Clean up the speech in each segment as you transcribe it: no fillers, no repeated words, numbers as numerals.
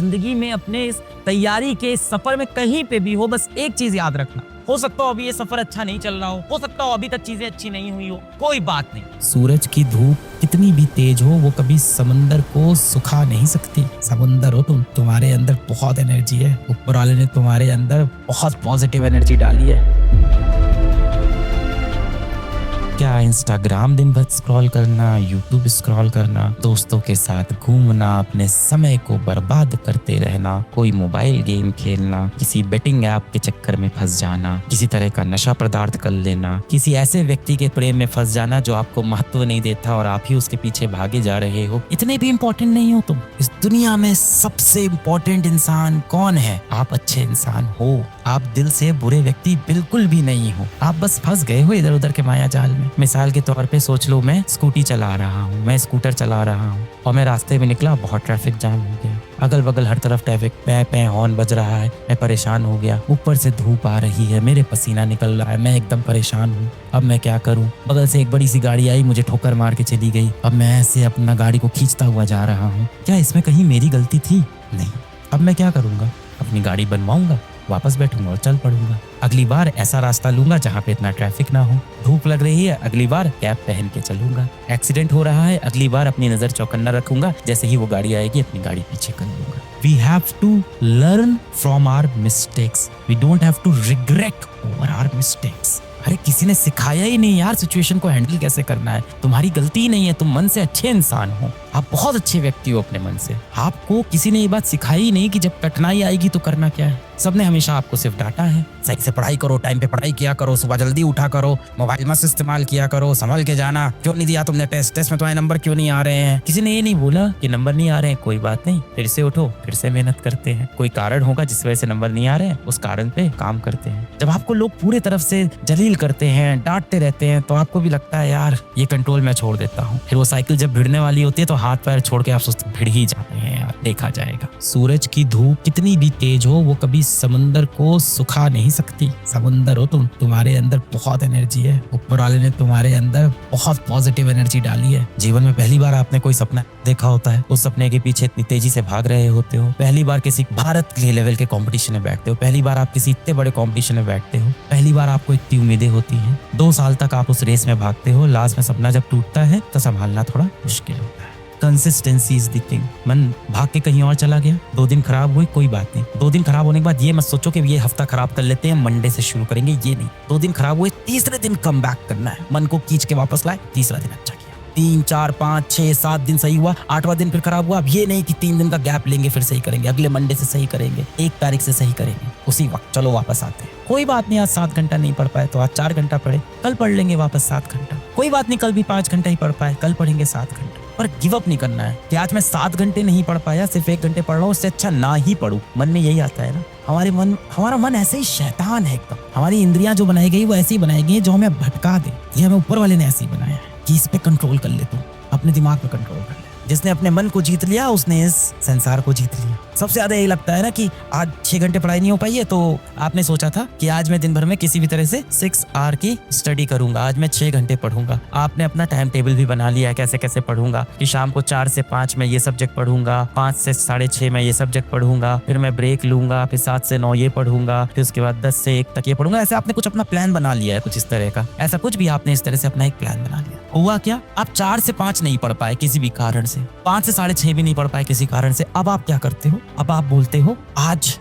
जिंदगी में अपने इस तैयारी के इस सफर में कहीं पे भी हो, बस एक चीज याद रखना, हो सकता हो अभी ये सफर अच्छा नहीं चल रहा हो सकता हो अभी तक चीजें अच्छी नहीं हुई हो, कोई बात नहीं। सूरज की धूप कितनी भी तेज हो वो कभी समंदर को सुखा नहीं सकती। समंदर हो तुम, तुम्हारे अंदर बहुत एनर्जी है, ऊपर वाले ने तुम्हारे अंदर बहुत पॉजिटिव एनर्जी डाली है। क्या इंस्टाग्राम दिन भर स्क्रॉल करना, यूट्यूब स्क्रॉल करना, दोस्तों के साथ घूमना, अपने समय को बर्बाद करते रहना, कोई मोबाइल गेम खेलना, किसी बेटिंग ऐप के चक्कर में फंस जाना, किसी तरह का नशा पदार्थ कर लेना, किसी ऐसे व्यक्ति के प्रेम में फंस जाना जो आपको महत्व नहीं देता और आप ही उसके पीछे भागे जा रहे हो, इतने भी इम्पोर्टेंट नहीं हो तुम। इस दुनिया में सबसे इम्पोर्टेंट इंसान कौन है? आप अच्छे इंसान हो, आप दिल से बुरे व्यक्ति बिल्कुल भी नहीं हो। आप बस फंस गए हो इधर उधर के माया जाल में। मिसाल के तौर पे सोच लो, मैं स्कूटी चला रहा हूँ, मैं स्कूटर चला रहा हूँ और मैं रास्ते में निकला, बहुत ट्रैफिक जाम हो गया, अगल बगल हर तरफ ट्रैफिक, पै पै हॉर्न बज रहा है, मैं परेशान हो गया, ऊपर से धूप आ रही है, मेरे पसीना निकल रहा है, मैं एकदम परेशान हूँ। अब मैं क्या करूँ? बगल से एक बड़ी सी गाड़ी आई, मुझे ठोकर मार के चली गई। अब मैं ऐसे अपना गाड़ी को खींचता हुआ जा रहा हूँ। क्या इसमें कहीं मेरी गलती थी? नहीं। अब मैं क्या करूँगा? अपनी गाड़ी बनवाऊंगा, वापस बैठूंगा और चल पड़ूंगा। अगली बार ऐसा रास्ता लूंगा जहाँ पे इतना ट्रैफिक ना हो। धूप लग रही है, अगली बार कैप पहन के चलूंगा। एक्सीडेंट हो रहा है, अगली बार अपनी नजर चौकन्ना रखूंगा, जैसे ही वो गाड़ी आएगी अपनी गाड़ी पीछे कर लूंगा। We have to learn from our mistakes. We don't have to regret over our mistakes. अरे किसी ने सिखाया ही नहीं यार सिचुएशन को हैंडल कैसे करना है। तुम्हारी गलती ही नहीं है, तुम मन से अच्छे इंसान हो, आप बहुत अच्छे व्यक्ति हो अपने मन से। आपको किसी ने ये बात सिखाई ही नहीं कि जब कठिनाई आएगी तो करना क्या है। सबने हमेशा आपको सिर्फ डांटा है, सही से पढ़ाई करो, टाइम पे पढ़ाई किया करो, सुबह जल्दी उठा करो, मोबाइल मत इस्तेमाल किया करो, संभल के जाना, क्यों नहीं दिया तुमने टेस्ट में तुम्हारे नंबर क्यों नहीं आ रहे हैं। किसी ने ये नहीं बोला कि नंबर नहीं आ रहे हैं, कोई बात नहीं, फिर से उठो, फिर से मेहनत करते हैं। कोई कारण होगा जिस वजह से नंबर नहीं आ रहे हैं, उस कारण पे काम करते हैं। जब आपको लोग पूरे तरफ से जलील करते हैं, डांटते रहते हैं, तो आपको भी लगता है यार ये कंट्रोल मैं छोड़ देता हूँ। फिर वो साइकिल जब भिड़ने वाली होती है तो हाथ पैर छोड़ के आप सोचते भिड़ ही जाते हैं यार, देखा जाएगा। सूरज की धूप कितनी भी तेज हो वो कभी समंदर को सुखा नहीं सकती। समंदर हो तुम, तुम्हारे अंदर बहुत एनर्जी है, ऊपर वाले ने तुम्हारे अंदर बहुत पॉजिटिव एनर्जी डाली है। जीवन में पहली बार आपने कोई सपना देखा होता है, उस सपने के पीछे इतनी तेजी से भाग रहे होते हो। पहली बार किसी भारत के लेवल के कंपटीशन में बैठते हो, पहली बार आप किसी इतने बड़े कंपटीशन में बैठते हो, पहली बार आपको इतनी उम्मीदें होती हैं। 2 साल तक आप उस रेस में भागते हो, लास्ट में सपना जब टूटता है तो संभालना थोड़ा मुश्किल होता है। Consistency is the thing. मन भाग के कहीं और चला गया, 2 दिन खराब हुए, कोई बात नहीं। 2 दिन खराब होने के बाद ये मत सोचो कि ये हफ्ता खराब कर लेते हैं, मंडे से शुरू करेंगे, ये नहीं। 2 दिन खराब हुए, तीसरे दिन कम बैक करना है, मन को खींच के वापस लाए, तीसरा दिन अच्छा किया। 3, 4, 5, 6, 7 दिन सही हुआ, 8वां दिन फिर खराब हुआ। अब ये नहीं कि 3 दिन का गैप लेंगे फिर सही करेंगे, अगले मंडे से सही करेंगे, 1 तारीख से सही करेंगे, उसी वक्त चलो वापस आते हैं। कोई बात नहीं, आज 7 घंटा नहीं पढ़ पाए तो आज 4 घंटा पढ़े, कल पढ़ लेंगे वापस 7 घंटा। कोई बात नहीं, कल भी 5 घंटा ही पढ़ पाए, कल पढ़ेंगे 7 घंटा। पर गिव अप नहीं करना है कि आज मैं 7 घंटे नहीं पढ़ पाया, सिर्फ 1 घंटे पढ़ रहा हूँ, उससे अच्छा ना ही पढ़ूं। मन में यही आता है ना। हमारा मन ऐसे ही शैतान है एकदम। हमारी इंद्रियां जो बनाई गई वो ऐसी बनाई गई है जो हमें भटका दे। ये हमें ऊपर वाले ने ऐसे ही बनाया है कि इस पे कंट्रोल कर ले, तुम अपने दिमाग पे कंट्रोल कर ले। जिसने अपने मन को जीत लिया उसने इस संसार को जीत लिया। सबसे ज्यादा यही लगता है ना कि आज 6 घंटे पढ़ाई नहीं हो पाई है, तो आपने सोचा था कि आज मैं दिन भर में किसी भी तरह से 6 आवर की स्टडी करूंगा, आज मैं 6 घंटे पढ़ूंगा। आपने अपना टाइम टेबल भी बना लिया है कैसे कैसे पढ़ूंगा, कि शाम को 4 से 5 में ये सब्जेक्ट पढ़ूंगा, 5 से 6:30 में ये सब्जेक्ट पढ़ूंगा, फिर मैं ब्रेक लूंगा, फिर 7 से 9 ये पढ़ूंगा, फिर उसके बाद 10 से 1 तक ये पढ़ूंगा। ऐसे आपने कुछ अपना प्लान बना लिया है, कुछ इस तरह का। ऐसा कुछ भी आपने इस तरह से अपना एक प्लान बना लिया। हुआ क्या? आप 4 से 5 नहीं पढ़ पाए किसी भी कारण से, 5 से 6:30 भी नहीं पढ़ पाए किसी कारण से। अब आप क्या करते हो? अब आप बोलते हो आज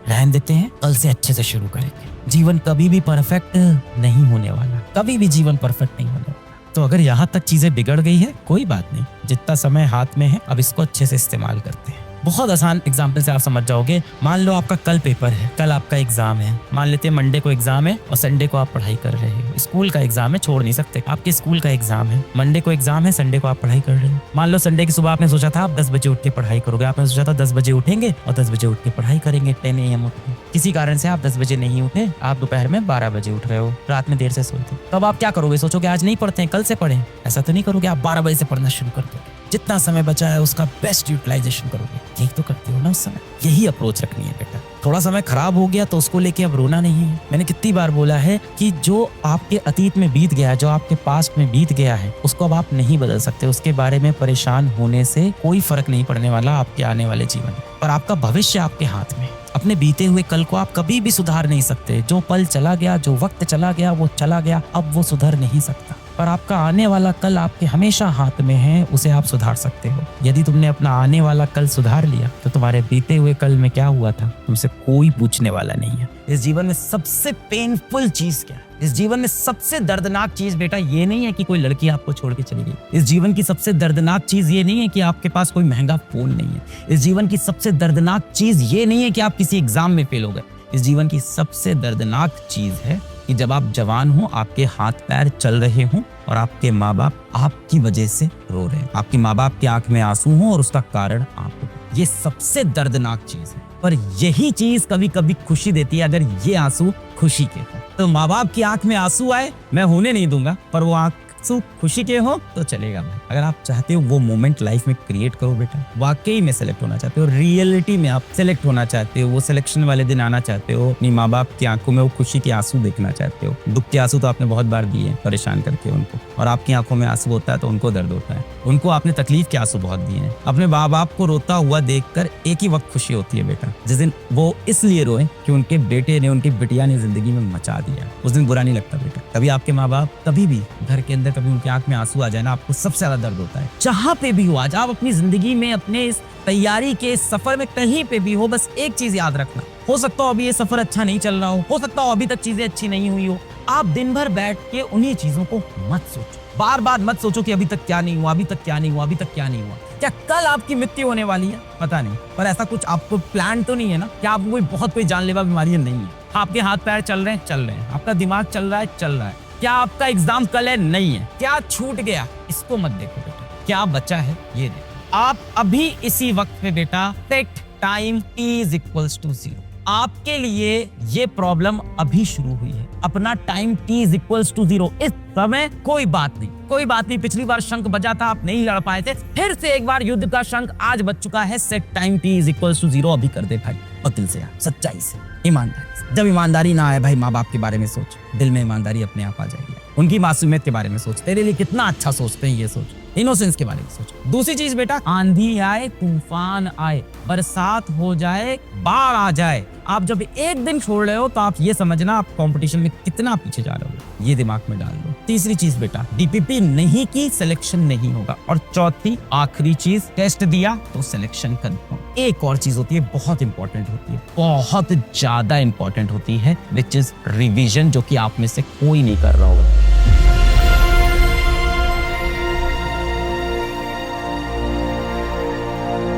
रहने देते हैं, कल से अच्छे से शुरू करेंगे। जीवन कभी भी परफेक्ट नहीं होने वाला, कभी भी जीवन परफेक्ट नहीं होने वाला। तो अगर यहाँ तक चीजें बिगड़ गई है, कोई बात नहीं, जितना समय हाथ में है अब इसको अच्छे से इस्तेमाल करते हैं। बहुत आसान एग्जाम्पल से आप समझ जाओगे। मान लो आपका कल पेपर है, कल आपका एग्जाम है, मान लेते हैं मंडे को एग्जाम है और संडे को आप पढ़ाई कर रहे हो। स्कूल का एग्जाम है, छोड़ नहीं सकते, आपके स्कूल का एग्जाम है, मंडे को एग्जाम है, संडे को आप पढ़ाई कर रहे हो। मान लो संडे की सुबह आपने सोचा था आप 10 बजे उठ के पढ़ाई करोगे, आपने सोचा था 10 बजे उठेंगे और 10 बजे उठ के पढ़ाई करेंगे, 10 AM उठ के। किसी कारण से आप 10 बजे नहीं उठे, आप दोपहर में 12 बजे उठ रहे हो, रात में देर से सोते हो। तब आप क्या करोगे? सोचोगे आज नहीं पढ़ते हैं, कल से पढ़ें। ऐसा तो नहीं करोगे, आप 12 बजे से पढ़ना शुरू कर दोगे। जितना समय बचा है उसका बेस्ट यूटिलाइजेशन करोगे। यही तो करते हो ना उस समय। यही अप्रोच रखनी है बेटा। थोड़ा समय खराब हो गया तो उसको लेके अब रोना नहीं है। मैंने कितनी बार बोला है कि जो आपके अतीत में बीत गया है, जो आपके पास्ट में बीत गया है, उसको अब आप नहीं बदल सकते। उसके बारे में परेशान होने से कोई फर्क नहीं पड़ने वाला आपके आने वाले जीवन में। पर आपका भविष्य आपके हाथ में। अपने बीते हुए कल को आप कभी भी सुधार नहीं सकते। जो पल चला गया, जो वक्त चला गया, वो चला गया, अब वो सुधर नहीं सकता। पर आपका आने वाला कल आपके हमेशा हाथ में है, उसे आप सुधार सकते हो। यदि तुमने अपना आने वाला कल सुधार लिया तो तुम्हारे बीते हुए कल में क्या हुआ था तुमसे कोई पूछने वाला नहीं है। इस जीवन में सबसे पेनफुल चीज क्या है? इस जीवन में सबसे दर्दनाक चीज बेटा ये नहीं है कि कोई लड़की आपको छोड़ के चली गई। इस जीवन की सबसे दर्दनाक चीज ये नहीं है कि आपके पास कोई महंगा फोन नहीं है। इस जीवन की सबसे दर्दनाक चीज ये नहीं है कि आप किसी एग्जाम में फेल हो गए। इस जीवन की सबसे दर्दनाक चीज है कि जब आप जवान हो, आपके हाथ पैर चल रहे हों और आपके माँ बाप आपकी वजह से रो रहे हैं, आपके माँ बाप की आंख में आंसू हो और उसका कारण आप हो। ये सबसे दर्दनाक चीज है। पर यही चीज कभी कभी खुशी देती है। अगर ये आंसू खुशी के हो तो माँ बाप की आंख में आंसू आए, मैं होने नहीं दूंगा, पर वो आंसू खुशी के हो तो चलेगा भाई। अगर आप चाहते हो वो मोमेंट लाइफ में क्रिएट करो बेटा, वाकई में सेलेक्ट होना चाहते हो, रियलिटी में आप सेलेक्ट होना चाहते हो, वो सिलेक्शन वाले दिन आना चाहते हो, अपनी माँ बाप की आंखों में वो खुशी के आंसू देखना चाहते हो। दुख के आंसू तो आपने बहुत बार दिए परेशान करके उनको, और आपकी आंखों में आंसू होता है तो उनको दर्द होता है। उनको आपने तकलीफ के आंसू बहुत दिए हैं। अपने माँ बाप को रोता हुआ देखकर एक ही वक्त खुशी होती है बेटा, जिस दिन वो इसलिए रोए कि उनके बेटे ने, उनकी बिटिया ने जिंदगी में मचा दिया, उस दिन बुरा नहीं लगता बेटा। कभी आपके माँ बाप कभी भी घर के अंदर कभी उनकी आंख में आंसू आ जाए ना, आपको सबसे ज्यादा दर्द होता है। जहां पे भी हो आज आप अपनी जिंदगी में, अपने इस तैयारी के सफर में कहीं पे भी हो, बस एक चीज याद रखना। हो सकता हो अभी ये सफर अच्छा नहीं चल रहा हो सकता हो अभी तक चीजें अच्छी नहीं हुई हो। आप दिन भर बैठ के उन्हीं चीजों को मत सोचो, बार बार मत सोचो कि अभी तक क्या नहीं हुआ, अभी तक क्या नहीं हुआ, अभी तक क्या नहीं हुआ। क्या कल आपकी मृत्यु होने वाली है? पता नहीं, पर ऐसा कुछ आपको प्लान तो नहीं है ना कि आपको कोई जानलेवा बीमारी नहीं है। आपके हाथ पैर चल रहे हैं, आपका दिमाग चल रहा है। क्या आपका एग्जाम कल है? नहीं है। क्या छूट गया? इसको मत देखो बेटा, क्या बचा है ये देखो। आप अभी इसी वक्त पे बेटा सेट टाइम t=0। आपके लिए ये प्रॉब्लम अभी शुरू हुई है। अपना टाइम t=0। इस समय कोई बात नहीं। पिछली बार शंख बजा था, आप नहीं लड़ पाए थे, फिर से एक बार युद्ध का शंख आज बज चुका है। सेट टाइम t=0 अभी कर दे भाई, और दिल से यार, सच्चाई से, ईमानदारी से। जब ईमानदारी ना आए भाई, माँ बाप के बारे में सोच, दिल में ईमानदारी अपने आप आ जाएगी। उनकी मासूमियत के बारे में सोच, तेरे लिए कितना अच्छा सोचते हैं ये सोच, इनोसेंस के बारे में सोचो। दूसरी चीज बेटा, आंधी आए, तूफान आए, बरसात हो जाए, बाढ़ आ जाए, आप जब एक दिन छोड़ रहे हो तो आप ये समझना आप कंपटीशन में कितना पीछे जा रहे हो, ये दिमाग में डाल दो। तीसरी चीज बेटा, डीपीपी नहीं की सिलेक्शन नहीं होगा। और चौथी आखिरी चीज, टेस्ट दिया तो सिलेक्शन कंफर्म। एक और चीज होती है, बहुत इंपॉर्टेंट होती है, बहुत ज्यादा इंपॉर्टेंट होती है, विच इज रिवीजन, जो कि आप में से कोई नहीं कर रहा होगा।